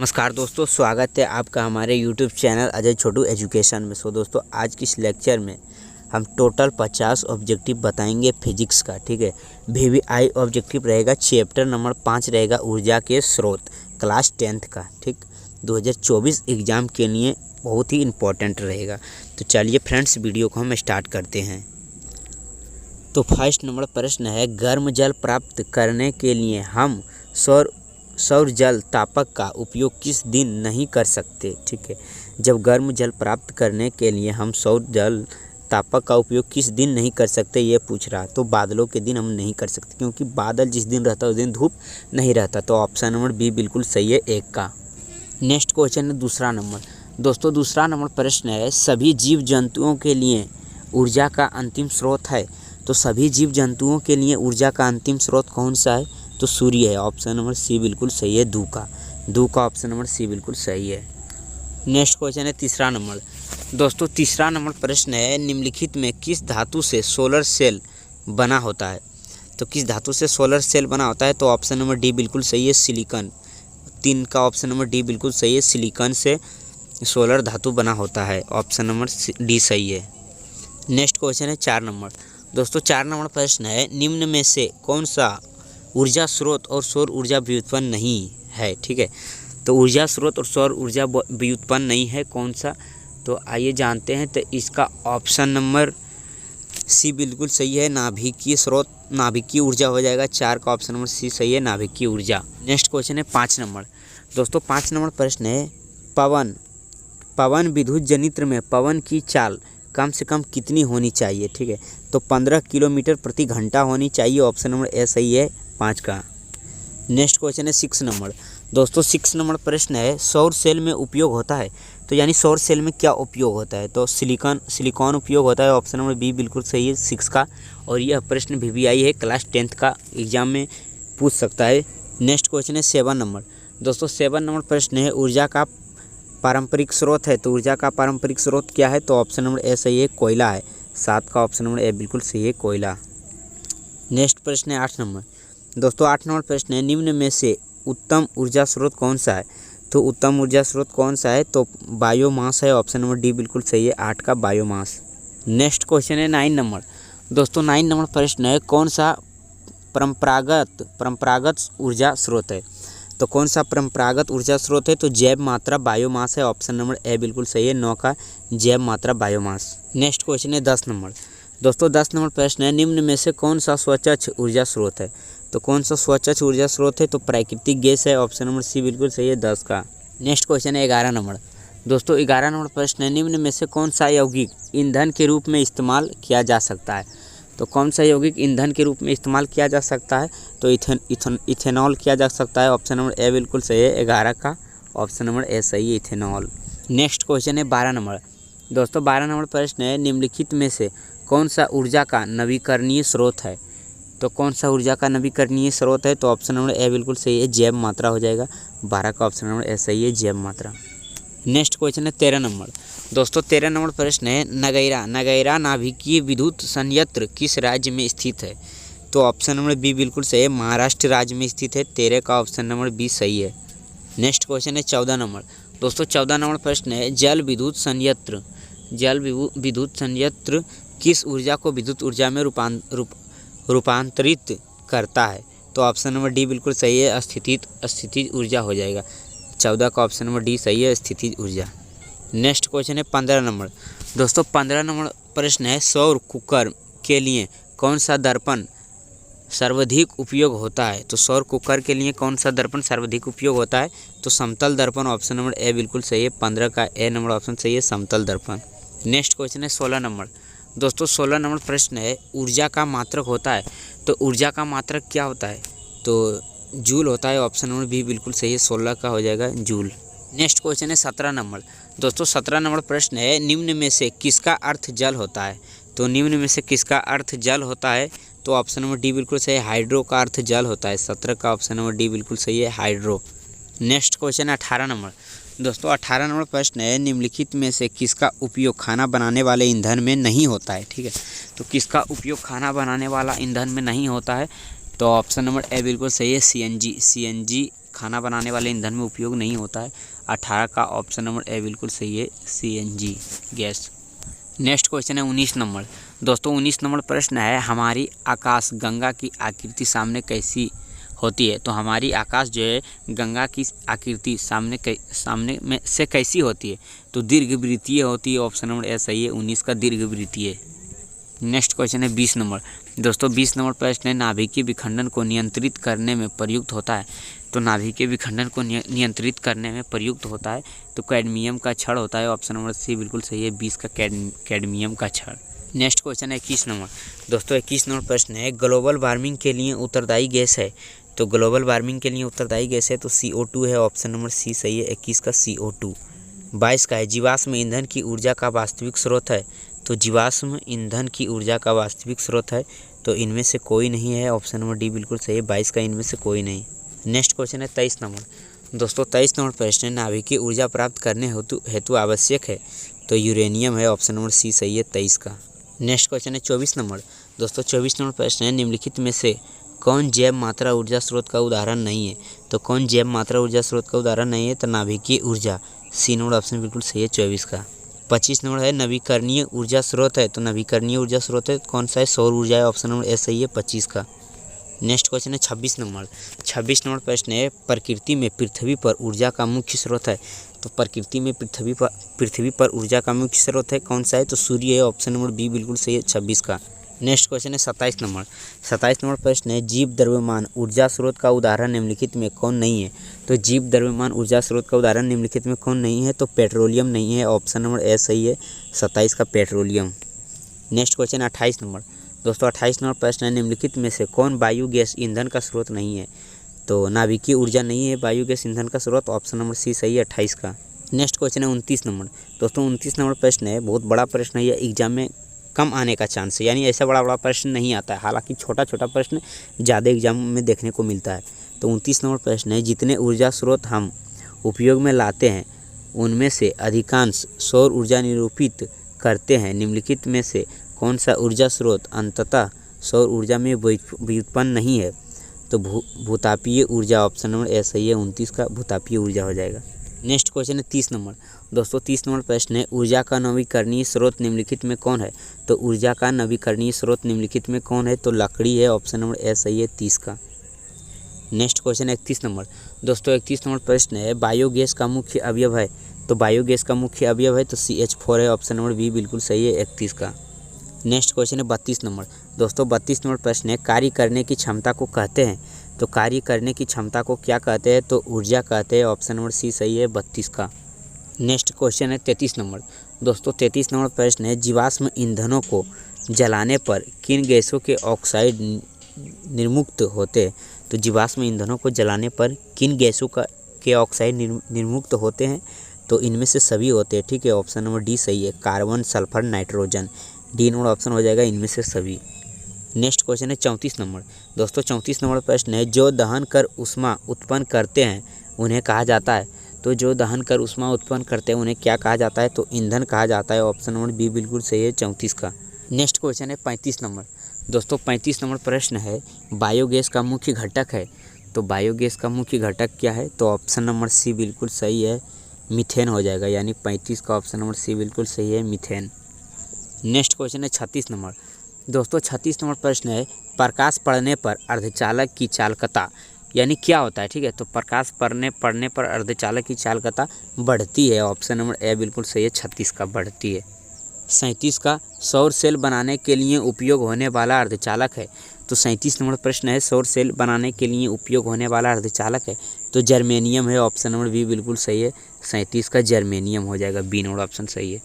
नमस्कार दोस्तों, स्वागत है आपका हमारे YouTube चैनल अजय छोटू एजुकेशन में। दोस्तों आज की इस लेक्चर में हम टोटल 50 ऑब्जेक्टिव बताएंगे फिजिक्स का। ठीक है, VVI ऑब्जेक्टिव रहेगा, चैप्टर नंबर 5 रहेगा ऊर्जा के स्रोत, क्लास 10th का। ठीक, 2024 एग्ज़ाम के लिए बहुत ही इम्पोर्टेंट रहेगा। तो चलिए फ्रेंड्स, वीडियो को हम स्टार्ट करते हैं। तो फर्स्ट नंबर प्रश्न है, गर्म जल प्राप्त करने के लिए हम सौर जल तापक का उपयोग किस दिन नहीं कर सकते। ठीक है, जब गर्म जल प्राप्त करने के लिए हम सौर जल तापक का उपयोग किस दिन नहीं कर सकते ये पूछ रहा। तो बादलों के दिन हम नहीं कर सकते, क्योंकि बादल जिस दिन रहता है उस दिन धूप नहीं रहता। तो ऑप्शन नंबर बी बिल्कुल सही है, 1 का। नेक्स्ट क्वेश्चन है दूसरा नंबर। दोस्तों दूसरा नंबर प्रश्न है, सभी जीव जंतुओं के लिए ऊर्जा का अंतिम स्रोत है। तो सभी जीव जंतुओं के लिए ऊर्जा का अंतिम स्रोत कौन सा है? तो सूर्य है। ऑप्शन नंबर सी बिल्कुल सही है, दू का ऑप्शन नंबर सी बिल्कुल सही है। नेक्स्ट क्वेश्चन है तीसरा नंबर। दोस्तों तीसरा नंबर प्रश्न है, निम्नलिखित में किस धातु से सोलर सेल बना होता है। तो किस धातु से सोलर सेल बना होता है? तो ऑप्शन नंबर डी बिल्कुल सही है, सिलिकॉन। 3 का ऑप्शन नंबर डी बिल्कुल सही है, सिलिकॉन से सोलर धातु बना होता है। ऑप्शन नंबर डी सही है। नेक्स्ट क्वेश्चन है 4 नंबर। दोस्तों 4 नंबर प्रश्न है, निम्न में से कौन सा ऊर्जा स्रोत और सौर ऊर्जा व्युत्पन्न नहीं है। ठीक है, तो ऊर्जा स्रोत और सौर ऊर्जा व्युत्पन्न नहीं है कौन सा? तो आइए जानते हैं। तो इसका ऑप्शन नंबर सी बिल्कुल सही है, नाभिकीय स्रोत, नाभिकीय ऊर्जा हो जाएगा। 4 का ऑप्शन नंबर सी सही है, नाभिकीय ऊर्जा। नेक्स्ट क्वेश्चन है 5 नंबर। दोस्तों 5 नंबर प्रश्न है, पवन विद्युत जनित्र में पवन की चाल कम से कम कितनी होनी चाहिए। ठीक है, तो 15 किलोमीटर प्रति घंटा होनी चाहिए। ऑप्शन नंबर ए सही है, 5 का। नेक्स्ट क्वेश्चन है 6 नंबर। दोस्तों 6 नंबर प्रश्न है, सौर सेल में उपयोग होता है। तो यानी सौर सेल में क्या उपयोग होता है? तो सिलिकॉन उपयोग होता है। ऑप्शन नंबर बी बिल्कुल सही है, 6 का। और यह प्रश्न VVI है, क्लास 10th का एग्जाम में पूछ सकता है। नेक्स्ट क्वेश्चन है 7 नंबर। दोस्तों 7 नंबर प्रश्न है, ऊर्जा का पारंपरिक स्रोत है। तो ऊर्जा का पारंपरिक स्रोत क्या है? तो ऑप्शन नंबर ए सही है, कोयला है। 7 का ऑप्शन नंबर ए बिल्कुल सही है, कोयला। नेक्स्ट प्रश्न है 8 नंबर। दोस्तों 8 नंबर प्रश्न है, निम्न में से उत्तम ऊर्जा स्रोत कौन सा है। तो उत्तम ऊर्जा स्रोत कौन सा है? तो बायोमास है। ऑप्शन नंबर डी बिल्कुल सही है, 8 का बायोमास। नेक्स्ट क्वेश्चन है 9 नंबर। दोस्तों 9 नंबर प्रश्न है, कौन सा परंपरागत ऊर्जा स्रोत है। तो कौन सा परंपरागत ऊर्जा स्रोत है? तो जैव मात्रा बायोमास है। ऑप्शन नंबर ए बिल्कुल सही है, 9 का जैव मात्रा बायोमास। नेक्स्ट क्वेश्चन है 10 नंबर। दोस्तों 10 नंबर प्रश्न है, निम्न में से कौन सा स्वच्छ ऊर्जा स्रोत है। तो कौन सा स्वच्छ ऊर्जा स्रोत है? तो प्राकृतिक गैस है। ऑप्शन नंबर सी बिल्कुल सही है, 10 का। नेक्स्ट क्वेश्चन है 11 नंबर। दोस्तों 11 नंबर प्रश्न है, निम्न में से कौन सा यौगिक ईंधन के रूप में इस्तेमाल किया जा सकता है। तो कौन सा यौगिक ईंधन के रूप में इस्तेमाल किया जा सकता है? तो इथेनॉल किया जा सकता है। ऑप्शन नंबर ए बिल्कुल सही है, 11 का ऑप्शन नंबर ए सही है, इथेनॉल। नेक्स्ट क्वेश्चन है 12 नंबर। दोस्तों 12 नंबर प्रश्न है, निम्नलिखित में से कौन सा ऊर्जा का नवीकरणीय स्रोत है। तो कौन सा ऊर्जा का नवीकरणीय स्रोत है? तो ऑप्शन नंबर ए बिल्कुल सही है, जैव मात्रा हो जाएगा। 12 का ऑप्शन नंबर ए सही है, जैव मात्रा। नेक्स्ट क्वेश्चन है 13 नंबर। दोस्तों 13 नंबर प्रश्न है, नगैरा नाभिकीय विद्युत संयंत्र किस राज्य में स्थित है। तो ऑप्शन नंबर बी बिल्कुल सही है, महाराष्ट्र राज्य में स्थित है। 13 का ऑप्शन नंबर बी सही है। नेक्स्ट क्वेश्चन है 14 नंबर। दोस्तों 14 नंबर प्रश्न है, जल विद्युत संयंत्र किस ऊर्जा को विद्युत ऊर्जा में रूपांतरित करता है। तो ऑप्शन नंबर डी बिल्कुल सही है, स्थितिज ऊर्जा हो जाएगा। 14 का ऑप्शन नंबर डी सही है, स्थितिज ऊर्जा। नेक्स्ट क्वेश्चन है 15 नंबर। दोस्तों 15 नंबर प्रश्न है, सौर कुकर के लिए कौन सा दर्पण सर्वाधिक उपयोग होता है। तो सौर कुकर के लिए कौन सा दर्पण सर्वाधिक उपयोग होता है? तो समतल दर्पण। ऑप्शन नंबर ए बिल्कुल सही है, 15 का ए नंबर ऑप्शन सही है, समतल दर्पण। नेक्स्ट क्वेश्चन है 16 नंबर। दोस्तों 16 नंबर प्रश्न है, ऊर्जा का मात्रक होता है। तो ऊर्जा का मात्रक क्या होता है? तो जूल होता है। ऑप्शन नंबर बी बिल्कुल सही है, 16 का हो जाएगा, जूल। नेक्स्ट क्वेश्चन है 17 नंबर। दोस्तों 17 नंबर प्रश्न है, निम्न में से किसका अर्थ जल होता है। तो निम्न में से किसका अर्थ जल होता है? तो ऑप्शन नंबर डी बिल्कुल सही है, हाइड्रो का अर्थ जल होता है। 17 का ऑप्शन नंबर डी बिल्कुल सही है, हाइड्रो। नेक्स्ट क्वेश्चन है 18 नंबर। दोस्तों 18 नंबर प्रश्न है, निम्नलिखित में से किसका उपयोग खाना बनाने वाले ईंधन में नहीं होता है। ठीक है, तो किसका उपयोग खाना बनाने वाला ईंधन में नहीं होता है? तो ऑप्शन नंबर ए बिल्कुल सही है, CNG खाना बनाने वाले ईंधन में उपयोग नहीं होता है। 18 का ऑप्शन नंबर ए बिल्कुल सही है, CNG गैस। नेक्स्ट क्वेश्चन है 19 नंबर। दोस्तों 19 नंबर प्रश्न है, हमारी आकाश गंगा की आकृति सामने कैसी होती है? तो हमारी आकाश जो है गंगा की आकृति सामने में से कैसी होती है? तो दीर्घवृत्तीय होती है, ऑप्शन नंबर ए सही है, 19 का दीर्घवृत्तीय। नेक्स्ट क्वेश्चन है 20 नंबर। दोस्तों 20 नंबर प्रश्न है, नाभिकीय विखंडन को नियंत्रित करने में प्रयुक्त होता है। तो नाभिकीय विखंडन को नियंत्रित करने में प्रयुक्त होता है तो कैडमियम का छड़ होता है, ऑप्शन नंबर सी बिल्कुल सही है, 20 का कैडमियम का छड़। नेक्स्ट क्वेश्चन है 21 नंबर। दोस्तों 21 नंबर प्रश्न है, ग्लोबल वार्मिंग के लिए उत्तरदायी गैस है। तो ग्लोबल वार्मिंग के लिए उत्तरदायी गैस है तो CO2 है, ऑप्शन नंबर सी सही है, 21 का CO2। 22 का है, जीवाश्म ईंधन की ऊर्जा का वास्तविक स्रोत है। तो जीवाश्म ईंधन की ऊर्जा का वास्तविक स्रोत है तो इनमें से कोई नहीं है, ऑप्शन नंबर डी बिल्कुल सही है, 22 का इनमें से कोई नहीं। नेक्स्ट क्वेश्चन है 23 नंबर। दोस्तों 23 नंबर प्रश्न है, नाभिकीय ऊर्जा प्राप्त करने हेतु आवश्यक है। तो यूरेनियम है, ऑप्शन नंबर सी सही है, 23 का। नेक्स्ट क्वेश्चन है 24 नंबर। दोस्तों 24 नंबर प्रश्न है, निम्नलिखित में से कौन जैव मात्रा ऊर्जा स्रोत का उदाहरण नहीं है? तो कौन जैव मात्रा ऊर्जा स्रोत का उदाहरण नहीं है? तो नाभिकीय ऊर्जा, सी नंबर ऑप्शन बिल्कुल सही है, 24 का। 25 नंबर है, नवीकरणीय ऊर्जा स्रोत है। तो नवीकरणीय ऊर्जा स्रोत है कौन सा है? सौर ऊर्जा है, ऑप्शन नंबर ए सही है, 25 का। नेक्स्ट क्वेश्चन है 26 नंबर। 26 नंबर प्रश्न है, प्रकृति में पृथ्वी पर ऊर्जा का मुख्य स्रोत है। तो प्रकृति में पृथ्वी पर ऊर्जा का मुख्य स्रोत है कौन सा है? तो सूर्य है, ऑप्शन नंबर बी बिल्कुल सही है, 26 का। नेक्स्ट क्वेश्चन है 27 नंबर। 27 नंबर प्रश्न है, जीव द्रव्यमान ऊर्जा स्रोत का उदाहरण निम्नलिखित में कौन नहीं है? तो जीव द्रव्यमान ऊर्जा स्रोत का उदाहरण निम्नलिखित में कौन नहीं है? तो पेट्रोलियम नहीं है, ऑप्शन नंबर ए सही है, 27 का पेट्रोलियम। नेक्स्ट क्वेश्चन है 28 नंबर। दोस्तों 28 नंबर प्रश्न है, निम्नलिखित में से कौन बायोगैस ईंधन का स्रोत नहीं है? तो नाभिकीय ऊर्जा नहीं है बायोगैस ईंधन का स्रोत, ऑप्शन नंबर सी सही है, 28 का। नेक्स्ट क्वेश्चन है 29 नंबर। दोस्तों 29 नंबर प्रश्न है, बहुत बड़ा प्रश्न है, यह एग्जाम में कम आने का चांस है, यानी ऐसा बड़ा प्रश्न नहीं आता है, हालांकि छोटा प्रश्न ज़्यादा एग्जाम में देखने को मिलता है। तो 29 नंबर प्रश्न है, जितने ऊर्जा स्रोत हम उपयोग में लाते हैं उनमें से अधिकांश सौर ऊर्जा निरूपित करते हैं। निम्नलिखित में से कौन सा ऊर्जा स्रोत अंततः सौर ऊर्जा में व्युत्पन्न नहीं है? तो भूतापीय ऊर्जा, ऑप्शन नंबर ए सही है, 29 का भूतापीय ऊर्जा हो जाएगा। नेक्स्ट क्वेश्चन है 30 नंबर। दोस्तों 30 नंबर प्रश्न है, ऊर्जा का नवीकरणीय स्रोत निम्नलिखित में कौन है? तो ऊर्जा का नवीकरणीय स्रोत निम्नलिखित में कौन है? तो लकड़ी है, ऑप्शन नंबर ए सही है, 30 का। नेक्स्ट क्वेश्चन है 31 नंबर। दोस्तों 31 नंबर प्रश्न है, बायोगैस का मुख्य अवयव है। तो बायोगैस का मुख्य अवयव है तो CH4 है, ऑप्शन नंबर बी बिल्कुल सही है, 31 का। नेक्स्ट क्वेश्चन है 32 नंबर। दोस्तों 32 नंबर प्रश्न है, कार्य करने की क्षमता को कहते हैं। तो कार्य करने की क्षमता को क्या कहते हैं? तो ऊर्जा कहते हैं, ऑप्शन नंबर सी सही है, 32 का। नेक्स्ट क्वेश्चन है 33 नंबर। दोस्तों 33 नंबर प्रश्न है, जीवाश्म ईंधनों को जलाने पर किन गैसों के ऑक्साइड निर्मुक्त होते हैं? तो जीवाश्म ईंधनों को जलाने पर किन गैसों के ऑक्साइड निर्मुक्त होते हैं? तो इनमें से सभी होते हैं, ठीक है, ऑप्शन नंबर डी सही है, carbon, sulphur, nitrogen, D number option हो जाएगा, इनमें से सभी। नेक्स्ट क्वेश्चन है 34 नंबर। दोस्तों 34 नंबर प्रश्न है, जो दहन कर ऊष्मा उत्पन्न करते हैं उन्हें कहा जाता है। तो जो दहन कर ऊष्मा उत्पन्न करते हैं उन्हें क्या कहा जाता है? तो ईंधन कहा जाता है, ऑप्शन नंबर बी बिल्कुल सही है, 34 का। नेक्स्ट क्वेश्चन है 35 नंबर। दोस्तों 35 नंबर प्रश्न है, बायोगैस का मुख्य घटक है। तो बायोगैस का मुख्य घटक क्या है? तो ऑप्शन नंबर सी बिल्कुल सही है, मीथेन हो जाएगा, यानी 35 का ऑप्शन नंबर सी बिल्कुल सही है, मीथेन। नेक्स्ट क्वेश्चन है 36 नंबर। दोस्तों 36 नंबर प्रश्न है, प्रकाश पड़ने पर अर्धचालक की चालकता यानी क्या होता है? ठीक है, तो प्रकाश पड़ने पर अर्धचालक की चालकता बढ़ती है, ऑप्शन नंबर ए बिल्कुल सही है, 36 का बढ़ती है। 37 का, सौर सेल बनाने के लिए उपयोग होने वाला अर्धचालक है। तो 37 नंबर प्रश्न है, सौर सेल बनाने के लिए उपयोग होने वाला अर्धचालक है। तो जर्मेनियम है, ऑप्शन नंबर बी बिल्कुल सही है, 37 का जर्मेनियम हो जाएगा, बी नंबर ऑप्शन सही है।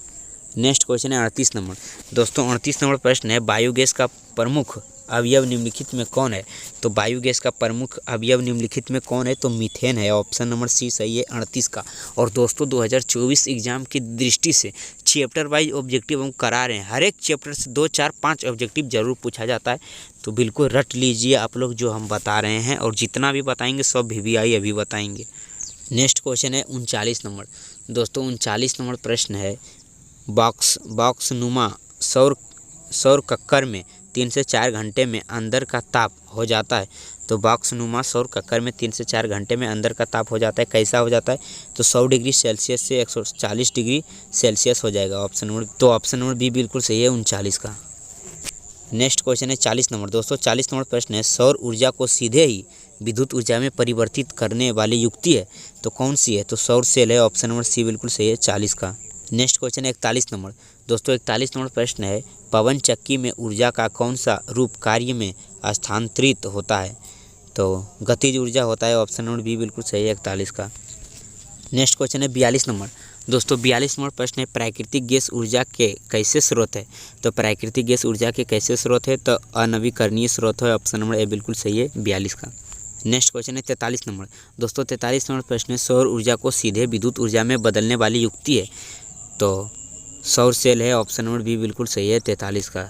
नेक्स्ट क्वेश्चन है 38 नंबर। दोस्तों 38 नंबर प्रश्न है, बायोगैस का प्रमुख अवयव निम्नलिखित में कौन है? तो बायोगैस का प्रमुख अवयव निम्नलिखित में कौन है? तो मीथेन है, ऑप्शन नंबर सी सही है, 38 का। और दोस्तों 2024 एग्जाम की दृष्टि से चैप्टर वाइज ऑब्जेक्टिव हम करा रहे हैं, हर एक चैप्टर से 2, 4, 5 ऑब्जेक्टिव जरूर पूछा जाता है, तो बिल्कुल रट लीजिए आप लोग जो हम बता रहे हैं, और जितना भी बताएंगे सब VVI अभी बताएंगे। नेक्स्ट क्वेश्चन है 39 नंबर। दोस्तों 39 नंबर प्रश्न है, बॉक्स नुमा सौर कक्कर में 3 से 4 घंटे में अंदर का ताप हो जाता है। तो बॉक्सनुमा सौर कक्कर में 3 से 4 घंटे में अंदर का ताप हो जाता है। कैसा हो जाता है? तो 100 डिग्री सेल्सियस से 140 डिग्री सेल्सियस हो जाएगा। ऑप्शन नंबर, तो ऑप्शन नंबर बी बिल्कुल सही है 39 का। नेक्स्ट क्वेश्चन है 40 नंबर। दोस्तों 40 नंबर प्रश्न है, सौर ऊर्जा को सीधे ही विद्युत ऊर्जा में परिवर्तित करने वाली युक्ति है तो कौन सी है? तो सौर सेल है। ऑप्शन नंबर सी बिल्कुल सही है 40 का। नेक्स्ट क्वेश्चन है 41 नंबर। दोस्तों 41 नंबर प्रश्न है, पवन चक्की में ऊर्जा का कौन सा रूप कार्य में स्थानांतरित होता है? तो गतिज ऊर्जा होता है। ऑप्शन नंबर बी बिल्कुल सही है 41 का। नेक्स्ट क्वेश्चन है 42 नंबर। दोस्तों 42 नंबर प्रश्न है, प्राकृतिक गैस ऊर्जा के कैसे स्रोत है? तो प्राकृतिक गैस ऊर्जा के कैसे स्रोत है? तो अनवीकरणीय स्रोत है। ऑप्शन नंबर ए बिल्कुल सही है 42 का। नेक्स्ट क्वेश्चन है 43 नंबर। दोस्तों 43 नंबर प्रश्न है, सौर ऊर्जा को सीधे विद्युत ऊर्जा में बदलने वाली युक्ति है तो सौर सेल है। ऑप्शन नंबर बी बिल्कुल सही है 43 का।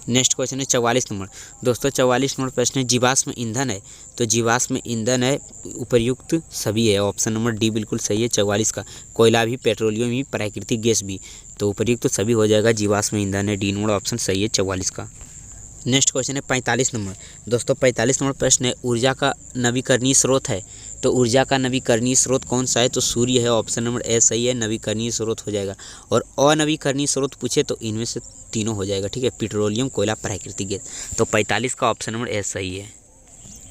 नेक्स्ट क्वेश्चन है 44 नंबर। दोस्तों 44 नंबर प्रश्न है, जीवाश्म ईंधन है तो जीवाश्म ईंधन है उपर्युक्त सभी है। ऑप्शन नंबर डी बिल्कुल सही है 44 का। कोयला भी, पेट्रोलियम भी, प्राकृतिक गैस भी, तो उपर्युक्त सभी हो जाएगा। जीवाश्म ईंधन है, डी नंबर ऑप्शन सही है 44 का। नेक्स्ट क्वेश्चन है 45 नंबर। दोस्तों 45 नंबर प्रश्न है, ऊर्जा का नवीकरणीय स्रोत है तो ऊर्जा का नवीकरणीय स्रोत कौन सा है? तो सूर्य है। ऑप्शन नंबर ए सही है, नवीकरणीय स्रोत हो जाएगा। और अनवीकरणीय स्रोत पूछे तो इनमें से तीनों हो जाएगा, ठीक है, पेट्रोलियम, कोयला, प्राकृतिक गैस। तो 45 का ऑप्शन नंबर ए सही है।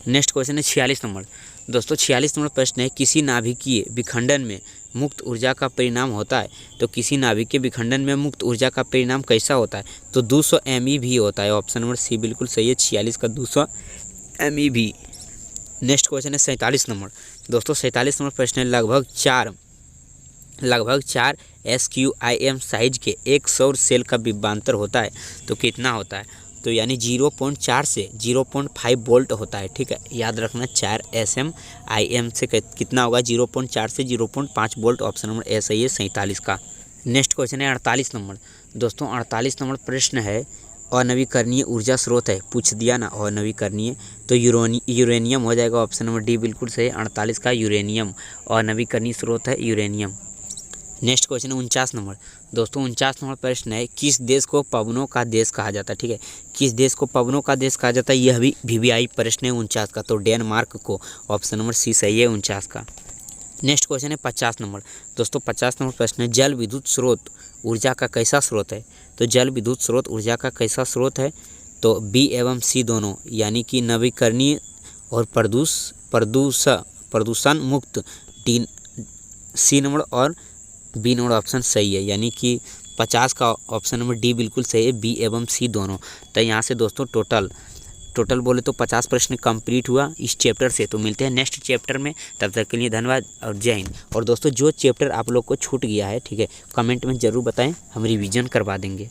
नेक्स्ट क्वेश्चन है 46 नंबर। दोस्तों 46 नंबर प्रश्न है, किसी नाभिकीय विखंडन में मुक्त ऊर्जा का परिणाम होता है तो किसी नाभिकीय विखंडन में मुक्त ऊर्जा का परिणाम कैसा होता है? तो 200 MeV होता है। ऑप्शन नंबर सी बिल्कुल सही है 46 का, 200 MeV। नेक्स्ट क्वेश्चन है 47 नंबर। दोस्तों 47 नंबर प्रश्न है, लगभग 4 SQIM साइज के एक सौर सेल का विभवांतर होता है तो कितना होता है? तो यानी 0.4 से 0.5 वोल्ट होता है, ठीक है, याद रखना। 4 SMIM से कितना होगा? 0.4 से 0.5 वोल्ट। ऑप्शन नंबर ए सही है 47 का। नेक्स्ट क्वेश्चन है 48 नंबर। दोस्तों 48 नंबर प्रश्न है, अनवीकरणीय ऊर्जा स्रोत है, पूछ दिया ना अनवीकरणीय, तो यूरेनियम हो जाएगा। ऑप्शन नंबर डी बिल्कुल सही है 48 का, यूरेनियम। अनवीकरणीय स्रोत है यूरेनियम। नेक्स्ट क्वेश्चन है 49 नंबर। दोस्तों 49 नंबर प्रश्न है, किस देश को पवनों का देश कहा जाता है? ठीक है, किस देश को पवनों का देश कहा जाता है? यह भी VVI प्रश्न है 49 का, तो डेनमार्क को। ऑप्शन नंबर सी सही है 49 का। नेक्स्ट क्वेश्चन है 50 नंबर। दोस्तों 50 नंबर प्रश्न है, जल विद्युत स्रोत ऊर्जा का कैसा स्रोत है? तो जल विद्युत स्रोत ऊर्जा का कैसा स्रोत है? तो बी एवं सी दोनों, यानी कि नवीकरणीय और प्रदूषण मुक्त। डी सी नंबर और बी नंबर ऑप्शन सही है, यानी कि 50 का ऑप्शन नंबर डी बिल्कुल सही है, बी एवं सी दोनों। तो यहाँ से दोस्तों टोटल बोले तो 50 प्रश्न कंप्लीट हुआ इस चैप्टर से। तो मिलते हैं नेक्स्ट चैप्टर में, तब तक के लिए धन्यवाद और जय हिंद। और दोस्तों जो चैप्टर आप लोग को छूट गया है, ठीक है, कमेंट में ज़रूर बताएं, हम रिवीजन करवा देंगे।